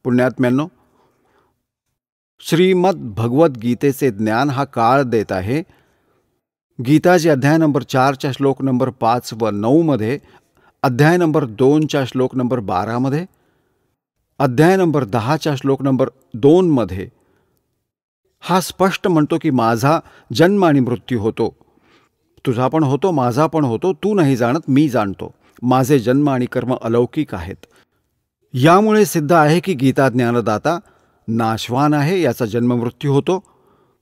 पुण्यात्म्यांनो, श्रीमद भगवद्गीतेचे ज्ञान हा काळ देत आहे. गीताजी अध्याय नंबर 4च्या श्लोक नंबर 5 व 9 मध्ये, अध्याय नंबर 2च्या श्लोक नंबर 12 मध्ये, अध्याय नंबर 10च्या श्लोक नंबर 2 मध्ये हा स्पष्ट म्हणतो की माझा जन्म आणि मृत्यू होतो. तुझा पण होतो, माझा पण होतो. तू नाही जाणत, मी जाणतो. माझे जन्म आणि कर्म अलौकिक आहेत. यामुळे सिद्ध आहे की गीता ज्ञानदाता नाशवान आहे, याचा जन्म मृत्यू होतो.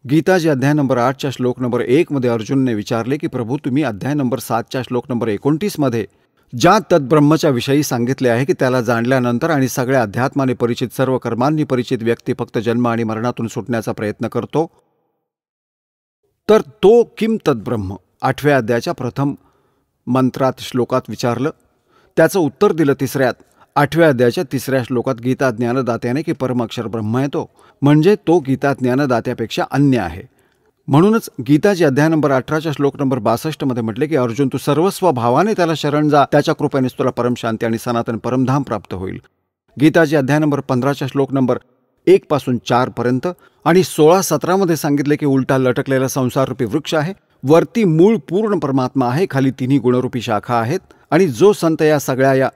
गीताजी अध्याय नंबर 8च्या श्लोक नंबर 1 मध्ये अर्जुनने विचारले की प्रभू, तुम्ही अध्याय नंबर 7च्या श्लोक नंबर 29 मध्ये ज्या तद्ब्रह्मच्या विषयी सांगितले आहे की त्याला जाणल्यानंतर आणि सगळ्या अध्यात्माने परिचित, सर्व कर्मांनी परिचित व्यक्ती फक्त जन्म आणि मरणातून सुटण्याचा प्रयत्न करतो, तर तो किम तद्ब्रह्म 8व्या अध्यायाच्या प्रथम मंत्रात श्लोकात विचारलं. त्याचं उत्तर दिलं 8व्या अध्यायाच्या 3ऱ्या श्लोकात गीता ज्ञानदात्याने की परमाक्षर ब्रह्म आहे तो, म्हणजे तो गीता ज्ञानदात्यापेक्षा अन्य आहे. म्हणूनच गीताजी अध्याय नंबर 18च्या श्लोक नंबर 62 मध्ये म्हटले की अर्जुन, तू सर्वस्व भावाने त्याला शरण जा, त्याच्या कृपेनेच तुला परमशांती आणि सनातन परमधाम प्राप्त होईल. गीताजी अध्याय नंबर 15च्या श्लोक नंबर 1 पासून 4 पर्यंत आणि 16-17 मध्ये सांगितले की उलटा लटकलेला संसाररूपी वृक्ष आहे, वरती मूळ पूर्ण परमात्मा आहे, खाली तिन्ही गुणरूपी शाखा आहेत. आणि जो संत या सगळ्या या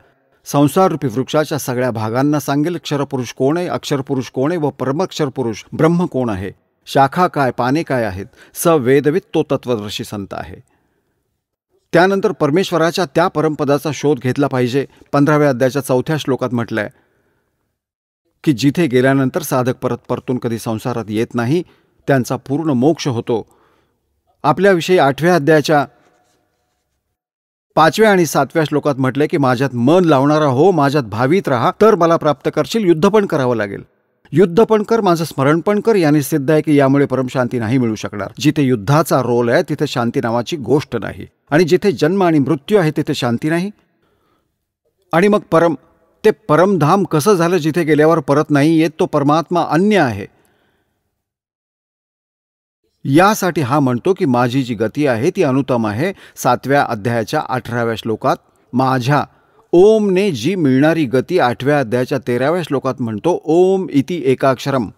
संसाररूपी वृक्षाच्या सगळ्या भागांना सांगेल, क्षरपुरुष कोण आहे, अक्षरपुरुष कोण आहे व परमक्षर पुरुष ब्रह्म कोण आहे, शाखा काय, पाने काय आहेत, स वेदवित तो तत्वदर्शी संत आहे. त्यानंतर परमेश्वराच्या त्या परमपदाचा शोध घेतला पाहिजे. 15व्या अध्यायाच्या 4थ्या श्लोकात म्हटलंय की जिथे गेल्यानंतर साधक परतून कधी संसारात येत नाही, त्यांचा पूर्ण मोक्ष होतो. आपल्याविषयी 8व्या अध्यायाच्या 5व्या आणि 7व्या श्लोकात म्हटले की माझ्यात मन लावणारा हो, माझ्यात भावित राहा, तर मला प्राप्त करशील. युद्ध पण करावं लागेल, युद्ध पण कर, माझं स्मरण पण कर. याने सिद्ध आहे की यामुळे परमशांती नाही मिळू शकणार. जिथे युद्धाचा रोल आहे तिथे शांती नावाची गोष्ट नाही, आणि जिथे जन्म आणि मृत्यू आहे तिथे शांती नाही. आणि मग ते परमधाम कसं झालं जिथे गेल्यावर परत नाही येत? तो परमात्मा अन्य आहे. यासाठी हा म्हणतो की माझी जी गती आहे ती अनुत्तम आहे. 7व्या अध्यायाच्या 18व्या श्लोकात माझ्या ओमने जी मिळणारी गती 8व्या अध्यायाच्या 13व्या श्लोकात म्हणतो ओम इति एकाक्षरम,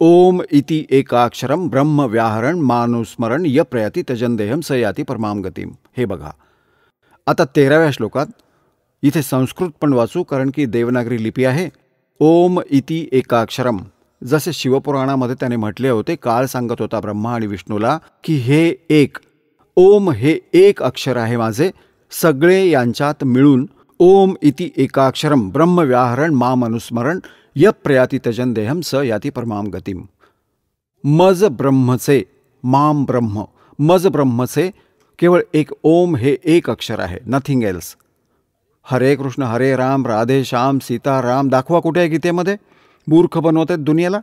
ओम इति एकाक्षरम ब्रह्म व्याहरण मानुस्मरण य प्रयाती त्यजन्देहम स याती परमाम गतीम. हे बघा, आता 13व्या श्लोकात इथे संस्कृत पण वाचू, कारण की देवनागरी लिपी आहे. ओम इति एकाक्षरम, जसे शिवपुराणामध्ये त्याने म्हटले होते, काळ सांगत होता ब्रह्मा आणि विष्णूला की हे एक ओम, हे एक अक्षर आहे माझे, सगळे यांच्यात मिळून ओम इति एकाक्षरम ब्रह्म व्याहरण माम अनुस्मरण य प्रयाती त्यजन्देहम स याती परमाम गतीम. मज ब्रह्मचे माम ब्रह्म, मज ब्रह्मचे केवळ एक ओम हे एक अक्षर आहे, नथिंग एल्स. हरे कृष्ण हरे राम राधे श्याम सीताराम दाखवा कुठे आहे गीतेमध्ये? मूर्ख बनवत आहेत दुनियेला.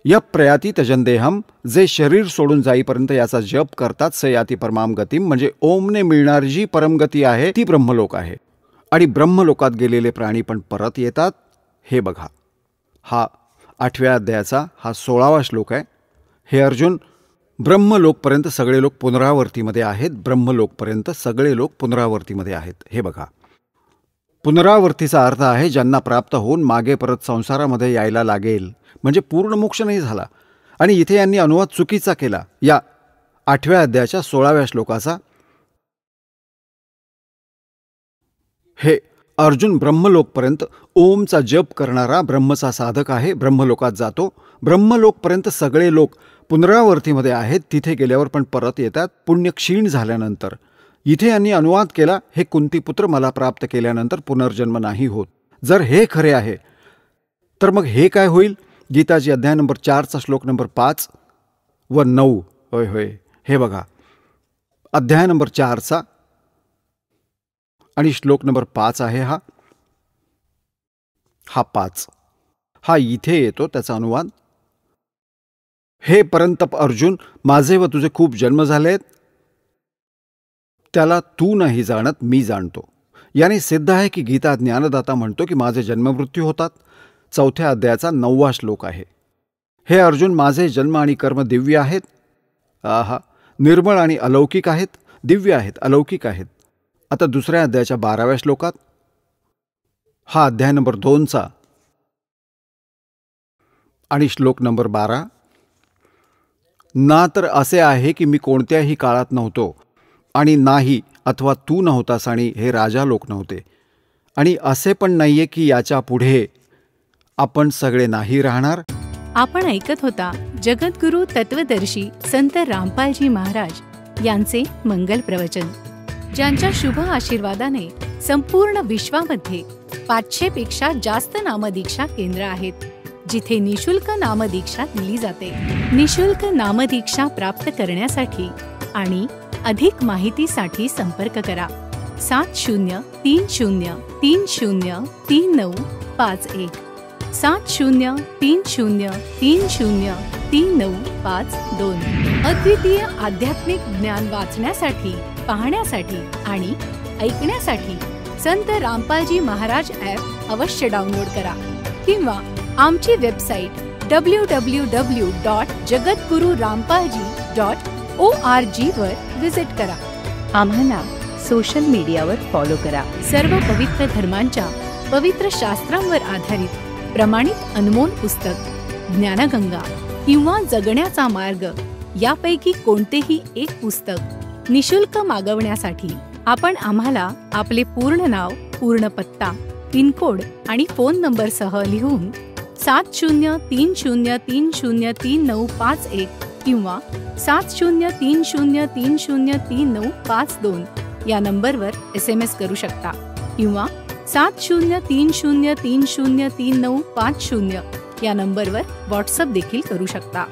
य प्रयाती त्यजन्देहम, जे शरीर सोडून जाईपर्यंत याचा जप करतात, स याती परमाम गतीम, म्हणजे ओमने मिळणारी जी परमगती आहे ती ब्रह्मलोक आहे. आणि ब्रह्मलोकात गेलेले प्राणी पण परत येतात. हे बघा, हा 8व्या अध्यायाचा हा 16वा श्लोक आहे. हे अर्जुन, ब्रह्मलोकपर्यंत सगळे लोक पुनरावर्तीमध्ये आहेत. ब्रह्मलोकपर्यंत सगळे लोक पुनरावर्तीमध्ये आहेत. हे बघा, पुनरावर्तीचा अर्थ आहे ज्यांना प्राप्त होऊन मागे परत संसारामध्ये यायला लागेल, म्हणजे पूर्ण मोक्ष नाही झाला. आणि इथे यांनी अनुवाद चुकीचा केला या 8व्या अध्यायाच्या 16व्या श्लोकाचा. हे अर्जुन ब्रह्मलोकपर्यंत ओमचा जप करणारा ब्रह्मचा साधक आहे, ब्रह्मलोकात जातो. ब्रह्मलोकपर्यंत सगळे लोक पुनरावर्तीमध्ये आहेत, तिथे गेल्यावर पण परत येतात पुण्य क्षीण झाल्यानंतर. इथे यांनी अनुवाद केला, हे कुंतीपुत्र मला प्राप्त केल्यानंतर पुनर्जन्म नाही होत. जर हे खरे आहे तर मग हे काय होईल? गीताजी अध्याय नंबर 4चा श्लोक नंबर 5 व 9. होय होय, हे बघा, अध्याय नंबर 4चा आणि श्लोक नंबर 5 आहे हा 5 हा इथे येतो त्याचा अनुवाद. हे परंतप अर्जुन, माझे व तुझे खूप जन्म झालेत, त्याला तू नाही जाणत, मी जाणतो. याने सिद्ध आहे की गीता ज्ञानदाता म्हणतो की माझे जन्ममृत्यू होतात. 4थ्या अध्यायाचा 9वा श्लोक आहे. हे अर्जुन, माझे जन्म आणि कर्म दिव्य आहेत. निर्मळ आणि अलौकिक आहेत, दिव्य आहेत, अलौकिक आहेत. आता 2ऱ्या अध्यायाच्या 12व्या श्लोकात हा अध्याय नंबर 2चा आणि श्लोक नंबर 12. ना तर असे आहे की मी कोणत्याही काळात नव्हतो आणि नाही अथवा तू नव्हतास आणि हे राजा लोक नव्हते, आणि असे पण नाहीये की याच्या पुढे आपण सगळे नाही राहणार. आपण ऐकत होता जगद्गुरु तत्वदर्शी संत रामपालजी महाराज यांचे मंगल प्रवचन, ज्यांच्या शुभ आशीर्वादाने संपूर्ण विश्वामध्ये 500 पेक्षा जास्त नामदीक्षा केंद्र आहेत, जिथे निशुल्क नामदीक्षा दिली जाते. निशुल्क नामदीक्षा प्राप्त करण्यासाठी आणि अधिक माहितीसाठी संपर्क करा 7030303951 7030303952. अद्वितीय आध्यात्मिक ज्ञान वाचण्यासाठी, पाहण्यासाठी आणि ऐकण्यासाठी संत रामपालजी महाराज ॲप अवश्य डाउनलोड करा किंवा आमची वेबसाईट www.jagadgururampalji.org वर विजिट करा. आम्हाला सोशल मीडियावर फॉलो करा. सर्व पवित्र धर्मांच्या पवित्र शास्त्रांवर आधारित प्रमाणित अनमोल पुस्तक ज्ञानगंगा किंवा जगण्याचा मार्ग यापैकी कोणतेही एक पुस्तक निशुल्क मागवण्यासाठी आपण आम्हाला आपले पूर्ण नाव, पूर्ण पत्ता, पिनकोड आणि फोन नंबरसह लिहून 7030303951 किंवा 7030303952 या नंबरवर SMS करू शकता किंवा 7030303950 या नंबरवर व्हॉट्सअप देखील करू शकता.